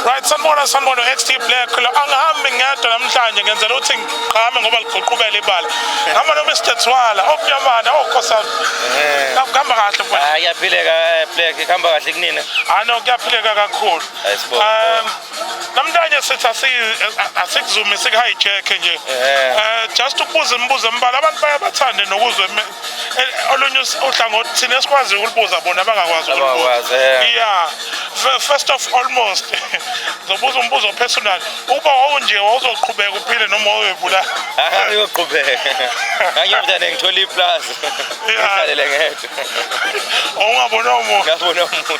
Right, sanibona XT Black lo angihambi ngedwa namhlanje ngenzela ukuthi ngiqhame ngoba liqhuqhubela ibala. Ngihamba no Mr. Thwala, oPyamana, oKhosana. Kuhamba kahle mfowethu. Hayi yaphileka Black, kuhamba kahle kunina. No kuyaphileka kakhulu. Namhlanje sithi asikuzume sikuhijack nje. Just ukubuza imibuzo emibala abantu bayabathanda nokuzwe olunye uhlangothi thina esikwazi ukulibuza bona abangakwazi ukulibuza. Yeah. First of almost zobuza umbuzo personal uba wawunje wawuzoqhubeka uphile noma wawebula ayoqhubeka ngiyabudane ngithola iplaza ngihlalele ngedwa ungabona umuntu ngabona umuntu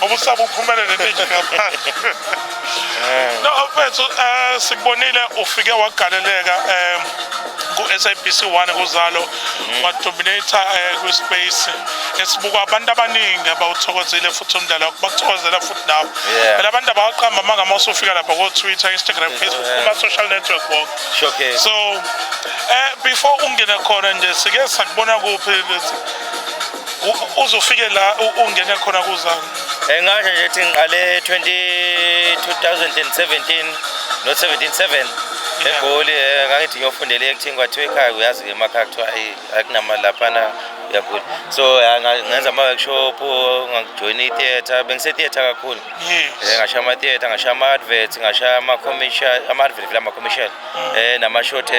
obusaba uphumelele nje ngaphandle no mfethu sikubonile ufike wagaleleka ku-SABC 1 kuzalo wadominator ku-space esibuka abantu abaningi abawuthokozile futhi umdlalo bakuthokozela futhi nawe phela abantu abaqamba mangama usufika lapha ku-Twitter, Instagram, Facebook kuma-social network wonke so before ungene khona nje sike sakubona kuphi uzofike la ungene khona kuzalo ngasho nje ethi ngiqale 2017 no 17 eGoli ngathi ngiyofundela acting kwathiwa ekhaya uyazi emakhaya kuthiwa akunamali laphana uyakhula so ngenza ama-workshop ngijoyina i-theatre bengise-theatre kakhulu ngashaya ama-theatre ngashaya ama-adverts ngashaya ama-advert ama-commercial nama-short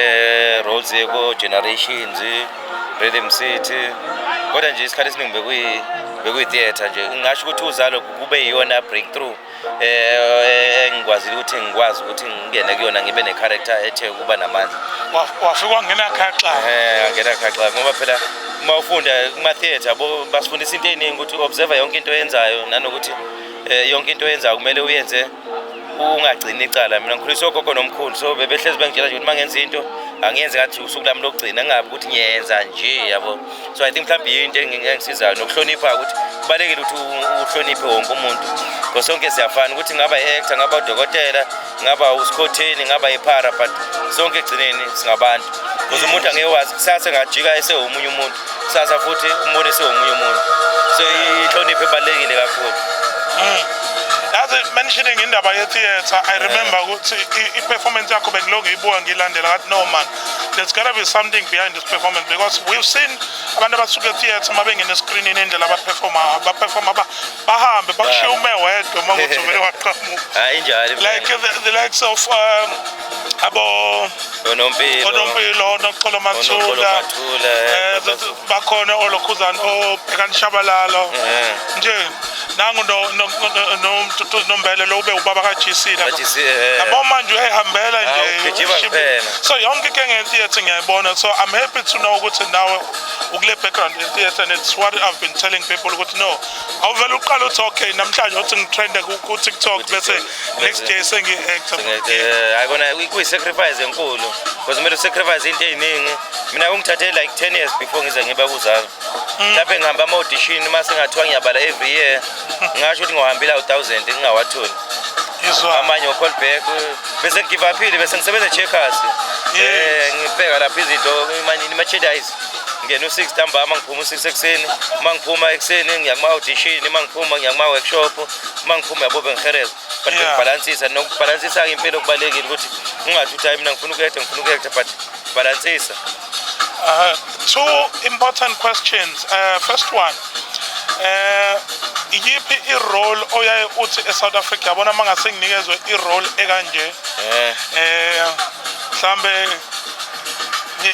roles ko-Generations, Rhythm City kodwa nje isikhathi esiningi bekuyi-theatre nje ngasho ukuthi uzalo kube yiyona breakthrough engikwazi ukuthi ngingene kuyona ngibe ne-character ethe ukuba namandla wafika wangena khaxa ngangena khaxa ngoba phela uma ufunda kuma-theatre basifundisa into eningi ukuthi observe yonke into oyenzayo nanokuthi yonke into oyenzayo kumele uyenze ungagcini icala mina ngikhulisa ogogo nomkhulu so bebehlezi bengitshela nje ukuthi uma ngenza into angiyenze ngathi usuku lami lokugcina ngabe ukuthi ngiyenza nje yabo so I think mhlawumbe into engisizayo nokuhlonipha ukuthi kubalekile ukuthi uhloniphe wonke umuntu because sonke siyafana ukuthi ngaba i-actor ngaba udokotela ngaba usikhotheni ngaba iphara but sonke egcineni singabantu because umuntu angeke wazi kusasa ngajika esewumunye umuntu kusasa futhi umbone esewumunye umuntu so ihlonipho ebalekile kakhulu As mentioning indaba ye-theatre, I remember ukuthi i-performance yakho bengiloko ngiyibuka ngilandela ngathi no man there's gotta be something behind this performance because we've seen abantu abasuka e-theatre uma bengena escreenini indlela abaperforma bahambe bakushiye ume wedwa uma kuthi uvele waqhamuka hayi njalo like the likes of Onompilo noXolo Mathula bakhona olokhuzana oBhekani Shabalala nje nangu nomtutuzi nombele lo ube ubaba kaGC la yabo manje uyayihambela nje so yonke into nge-theatre ngiyayibona so I'm happy to know ukuthi nawe ukule background in-theatre and it's what I've been telling people ukuthi no awuvele uqala uthi okay namhlanje uthi ngitrende ku-TikTok bese next day sengi-actor ayibona kuyi-sacrifice enkulu because kumele usacrifice into eyiningi mina kungithathe like 10 years before ngize ngiba kuzalo lapho ngihamba ama-audition uma sengathiwa ngiyabala every year ngasho ukuthi ngiwahambile 1000 ngingawatholi amanye o-callback bese ngigive uphile bese ngisebenza e-Checkers ngibheka lapha izinto ima-merchandise ngena u-6 ntambama ngiphuma u-6 ekuseni uma ngiphuma ekuseni ngiya kuma-audition uma ngiphuma ngiya kuma-workshop uma ngiphuma yabo bengihereza but ngibhalansisa nokubhalansisa-ke impilo kubalulekile ukuthi ungathi uthi hayi mina ngifuna uku-actor but balansisa two important questions first one yiphi i-role oyaye uthi eSouth Africa yabona mangase nginikezwe i-role ekanje mhlambe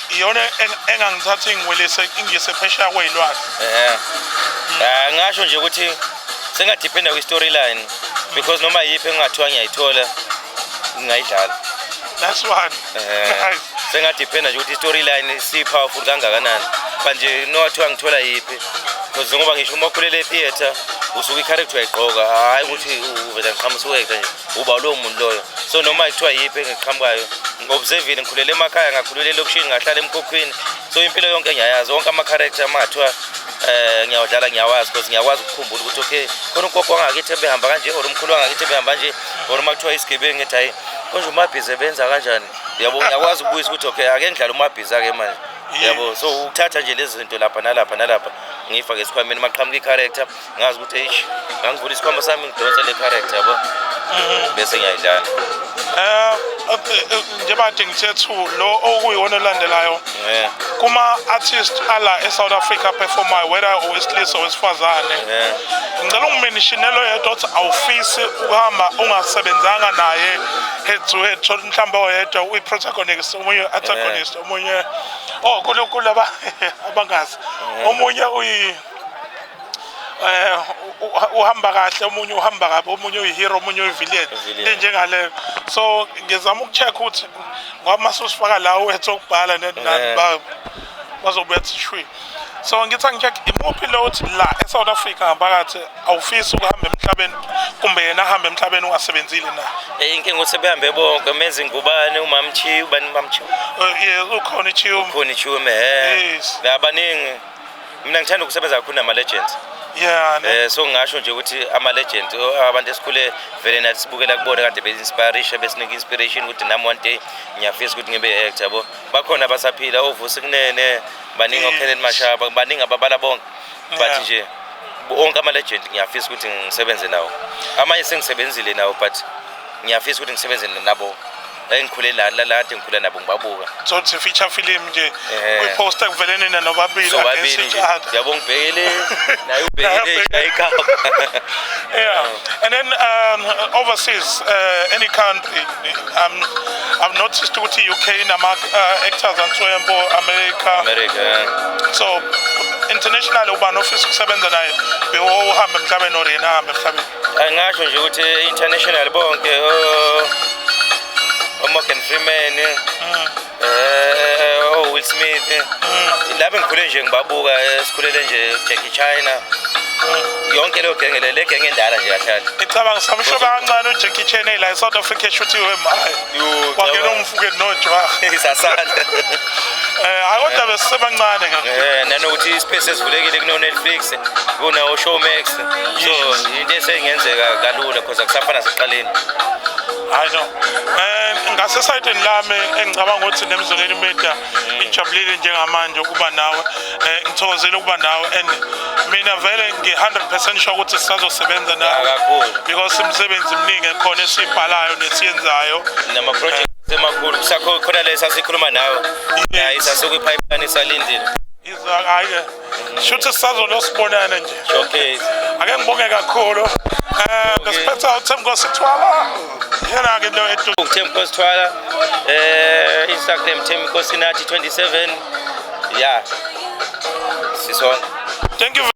iyona engangithathi ngiwelise ingise phesheya kweyilwandle ngasho nje ukuthi sengadependa kwi-storyline because noma yiphi engingathiwa ngiyayithola ngingayidlala that's one sengadependa nje ukuthi i-storyline si-powerful kangakanani manje nowathiwa ngithola yiphi because ngoba ngisho uma ukhulele e-theatre usuke i-character uyayigqoka hhayi ukuthi uvela ngiqhamusa u-actor nje uba lowo muntu loyo so noma kuthiwa yiphi engiqhamukayo ngi-observile ngikhulele emakhaya ngakhulele elokishini ngahlala emkhokhweni so impilo yonke ngiyayazi wonke ama-character uma ngathiwa ngiyawadlala ngiyawazi because ngiyakwazi ukukhumbula ukuthi okay khona ugogo wangakithi ebehamba kanje or umkhulu wangakithi ebehamba nje or uma kuthiwa isigebengu ngithi hayi konje umabhizi ebenza kanjani yabo ngiyakwazi ukubuyisa ukuthi okay ake ngidlala umabhizi ake manje yabo. So ukuthatha nje lezi zinto lapha nalapha ngifake esikhwameni maqhamuka i-character ngazi ukuthi eish ngangivula isikhwama sami ngidonsa le character yabo bese ngiyayidlala. Njengoba ngithethu lo okuyiwona olandelayo kuma-artist ala eSouth Africa performayo whether owesilisa owesifazane ngicela ungimenishinelo yedwa ukuthi awufisi ukuhamba ungasebenzanga naye head to head mhlawumbe oyedwa uyi-protagonist omunye antagonist omunye kulaba abangazi omunye uhamba kahle omunye uhamba kabi omunye uyi-hero omunye uyi-villain into njengaleyo. So ngizama ukucheck ukuthi ngoba masusifaka la wethu okubhala nani bazobetha shwi. So ngithi angicheck imuphi lo uthi la eSouth Africa ngaphakathi awufisi ukuhamba emhlabeni kumbe yena ahambe emhlabeni ungasebenzile na. Inkinga ukuthi behambe bonke menze ngubani umamchi ubani mamchi. Ukhona iChiume. Ukhona iChiume abaningi. Mina ngithanda ukusebenza kakhulu nama legends. So ngisho nje ukuthi ama legends abantu esikhule vele nathi sibukela kubona kade be-inspiration inspiration ukuthi nami one day ngiyafisa ukuthi ngibe actor yabo. Bakhona abasaphila ovusa kunene baningi oKhelen Mashaba baningi ababala bonke but nje bonke ama legends ngiyafisa ukuthi ngisebenze nawo. Amanye sengisebenzile nawo but ngiyafisa ukuthi ngisebenze nabo. Engikhule la ngikhula nabo ngibabuka. So it's a feature film nje kwi-poster kuvelene nobabili against each other. Yabo ngibhekele naye ubhekele ekhaya. And then overseas any country I've noticed ukuthi UK nama actors antswembo America. So international ubani ofisa ukusebenza naye bewuhamba emhlabeni or yena hamba emhlabeni. Angasho nje ukuthi international bonke Morgan Freeman, Will Smith, laba ngikhule nje ngibabuka esikhulele nje Jackie China. Yonke lo genge le genge endala nje kahlala. Icabanga samshoba kancane uJackie Chan la eSouth Africa eshuthiwe emaye. Wangena umfuke nojwa. Isasala. Akodwa besebancane kakhulu. Nanokuthi ispace esivulekile kuno Netflix, kuna Showmax. So into esengenzeka kalula because akusafana seqaleni. I know. Ngasesayidini lami engicabanga ukuthi nemizolweni media ijabulile njengamanje ukuba nawe ngithokozela ukuba nawe and mina vele ngi100% sure ukuthi sisazosebenza nawe kakhulu because imisebenzi eminingi ekhona esibhalayo nesiyenzayo nama projects emakhulu kusakho khona lesa sikhuluma nawe isasuku ipipeline isalindile hayi shothi sizolosibonana nje showcase ake ngibonge kakhulu ngesiphetha uThembiNkosi Thwala yena ke lo edu uThembiNkosi Thwala Instagram ThembiNkosi Nathi 27 sisonke. Thank you.